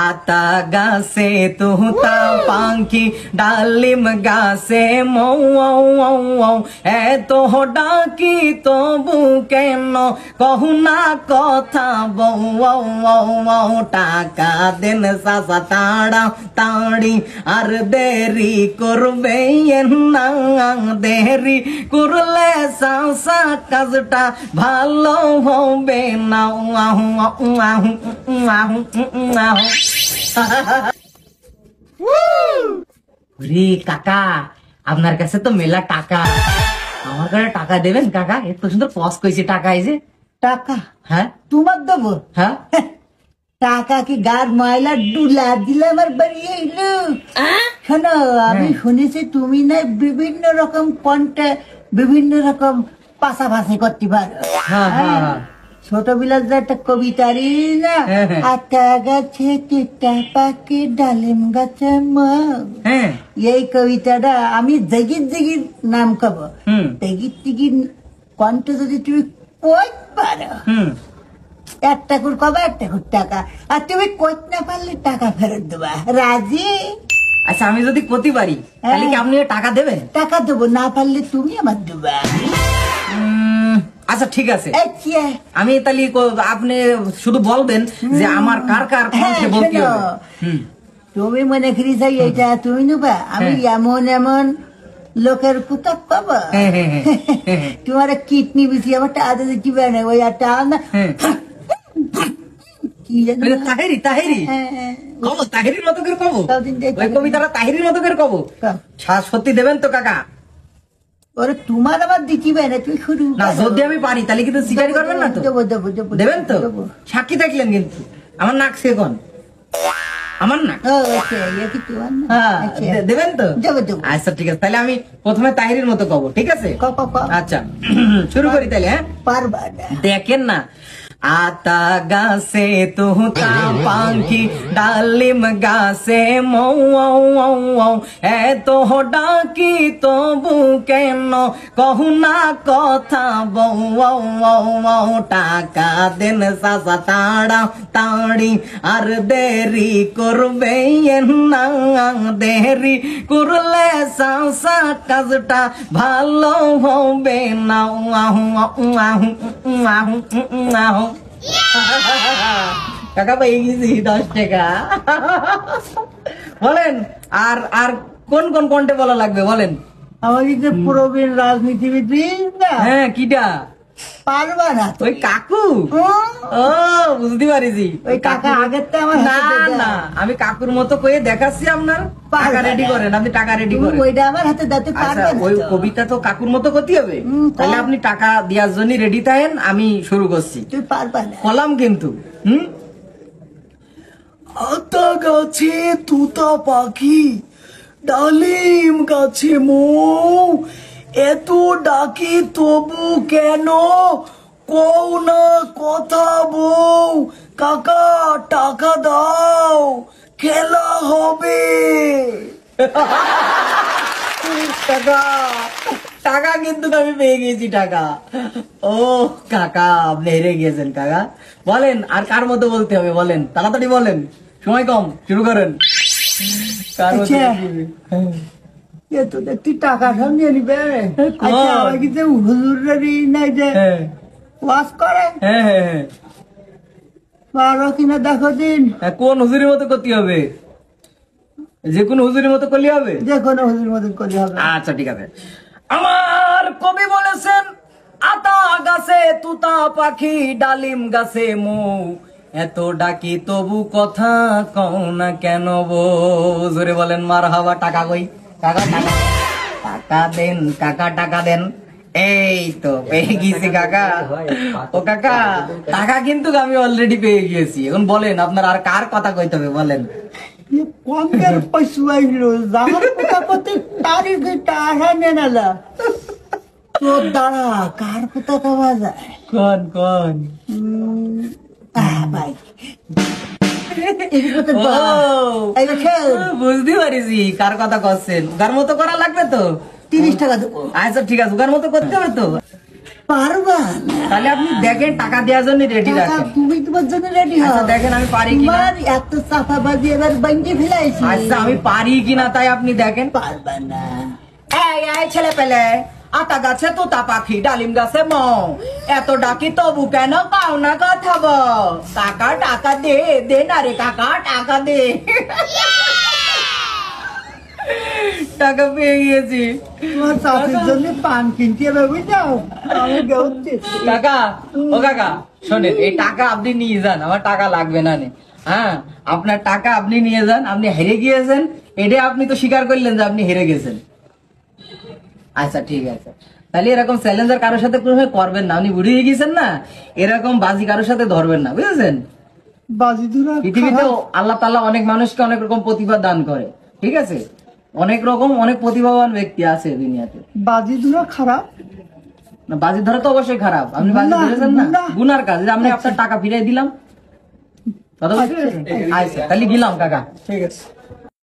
আতা গাছে তুতা পাখি ডালিম গাছে মৌ এত ডাকি তবু কেন কহু না কথা বউ টাকা দেন চাচা তাড়া তাড়ি আর দেরি করবে না দেরি করলে চাচা কাজটা ভালো হবে না রে কাকা আপনার কাছে তো মেলা টাকা আমার কাছে টাকা দেবেন কাকা এত সুন্দর পস কইছে টাকা এই যে টাকা হ্যাঁ তোমার দেবো হ্যাঁ টাকা কি গার ময়লা ডুলা দিলে আমার বাড়ি এলো শোনো আমি শুনেছি তুমি না বিভিন্ন রকম কন্টে বিভিন্ন রকম পাশাপাশি করতে পারো ছোটবেলার যে একটা কবিতারি না আটা গাছে তিতা পাখি ডালিম গাছে এই কবিতাটা আমি জগির জগির নাম কব জগির টিগির কণ্ঠ যদি তুমি কইতে পারো একটা করে কবে একটা করে টাকা আর তুমি কইতে না পারলে টাকা ফেরত দেবা রাজি? আচ্ছা আমি যদি করতে পারি তাহলে কি আপনি টাকা দেবেন? টাকা দেবো, না পারলে তুমি আমার দেবা। আচ্ছা ঠিক আছে, আমি তাহলে আপনি শুধু বলবেন যে আমার কার কার কণ্ঠে বলতে হবে। তুমি মনে করি যাই এটা তুমি নেবা, আমি এমন এমন লোকের কোথা পাবা তোমার কিডনি বেশি আমার টাকা দিবে না ওই একটা না কি জানো তাহেরি তাহেরি কব তাহেরির মতো করে কব ওই কবিতাটা তাহেরির মতো করে কব সত্যি দেবেন তো কাকা? ওরে তোমার আবার দিবে না, তুই শুরু না যদি আমি পারি তাহলে কিন্তু স্বীকারই করবেন না তো? দেবেন তো? সাক্ষী থাকলেন কিন্তু আমার নাক সেকন আমার না দেবেন তো? আচ্ছা ঠিক আছে, তাহলে আমি প্রথমে তাহিরির মতো কব, ঠিক আছে? আচ্ছা শুরু করি তাহলে। হ্যাঁ পারবা দেখেন না, আতা গাছে তুতা পাখি ডালিম গাছে মৌ এত ডাকি তবু কেন কহু না কথা বউ টাকা দেন চাচা তাড়া তাড়ি আর দেরি করবে না দেরি করলে চাচা কাজটা ভালো হবে না কাকা পেয়ে গেছি 10 টাকা। বলেন আর আর কোন কোন কণ্ঠে বলা লাগবে বলেন? আমাদের যে প্রবীণ রাজনীতিবিদ না, হ্যাঁ কিটা পারবা না ওই কাকু? ও বুঝতে পারিছি, ওই কাকা আগের তো আমার না না আমি কাকুর মতো কয়ে দেখাচ্ছি, আপনার টাকা রেডি করেন, আপনি টাকা রেডি করেন, ওইটা আমার হাতে দিতে পারবে না। ওই কবিতা তো কাকুর মতো করতে হবে, তাহলে আপনি টাকা দেওয়ার জন্য রেডি থাকেন, আমি শুরু করছি। তুই পারবা না কলাম কিন্তু আতা গাছে তুতা পাখি ডালিম গাছে মৌ এত ডাকি তবু কেন কও না কথা বউ কাকা টাকা দাও খেলা হবে। টাকা টাকা কিন্তু আমি পেয়ে গেছি টাকা। ও কাকা আপনি হেরে গিয়েছেন কাকা। বলেন আর কার মতো বলতে হবে বলেন, তাড়াতাড়ি বলেন, সময় কম, শুরু করেন। কার মতো তুই টাকা সঙ্গে নিবে? হুজুর নাই যে ওয়াজ করে পারো কিনা দেখো দিন। কোন হুজুরের মতো করতে হবে? যে কোনো হুজুরের মতো করলে হবে? যে কোনো হুজুরের মতো করলে হবে। আচ্ছা ঠিক আছে। আমার কবি বলেছেন আতা গাছে তুতা পাখি ডালিম গাছে মৌ এত ডাকি তবু কথা কও না কেন বউ। জোরে বলেন মারহাবা। টাকা কই কাকা? টাকা টাকা দেন কাকা, টাকা দেন। এই তো পেয়ে গিয়েছি কাকা। ও কাকা টাকা কিন্তু আমি অলরেডি পেয়ে গিয়েছি। এখন বলেন আপনার আর কার কথা কইতে হবে বলেন? কমের পয়সা যার কথা করতে তারই টাকা নেনালা তোর দাঁড়া কার কথা কওয়া যায়? কোন কোন ভাই বুঝতে পারিছি কার কথা করছেন। উগার মতো করা লাগবে তো? 30 টাকা দেবো। আচ্ছা ঠিক আছে, উগার মতো করতে হবে তো। পারবা না তাহলে আপনি দেখেন টাকা দেওয়ার জন্য রেডি টাকা রাখেন। তুমি তোমার জন্য রেডি হও আচ্ছা দেখেন আমি পারি কিনা। তোমার এত চাপাবাজি এবার বাইন্ডে ফেলাইছি আচ্ছা আমি পারি কিনা তাই আপনি দেখেন। পারবা না এই ছেলে পেলে, আতা গাছে তোতা পাখি ডালিম গাছে মৌ, এত ডাকি তবু কেন পাও না কথা বল। কাকা টাকা দে, দে না রে কাকা টাকা দে। টাকা পেয়ে গিয়েছি তোমার চাষের জন্য পান কিনতে হবে বুঝাও আমি গেছি কাকা। ও কাকা শোনেন, এই টাকা আপনি নিয়ে যান, আমার টাকা লাগবে না নে। হ্যাঁ আপনার টাকা আপনি নিয়ে যান, আপনি হেরে গিয়েছেন, এটা আপনি তো স্বীকার করলেন যে আপনি হেরে গেছেন। আচ্ছা ঠিক আছে, তাহলে এরকম চ্যালেঞ্জার কারোর সাথে কোনো করবেন না, আপনি বুড়ি হয়ে গেছেন না, এরকম বাজি কারোর সাথে ধরবেন না, বুঝেছেন। বাজি দুরা পৃথিবীতে আল্লাহ তাআলা অনেক মানুষকে অনেক রকম প্রতিভা দান করে, ঠিক আছে, অনেক রকম অনেক প্রতিভাবান ব্যক্তি আছে দুনিয়াতে। বাজি দুরা খারাপ না, বাজি ধরা তো অবশ্যই খারাপ, আপনি বাজি গুনাহ, ধরেছেন না, গুনাহ। গুনার কাজ, যে আমি আপনার টাকা ফিরিয়ে দিলাম। কথা বুঝতে পেরেছেন? আচ্ছা তাহলে গেলাম কাকা। ঠিক আছে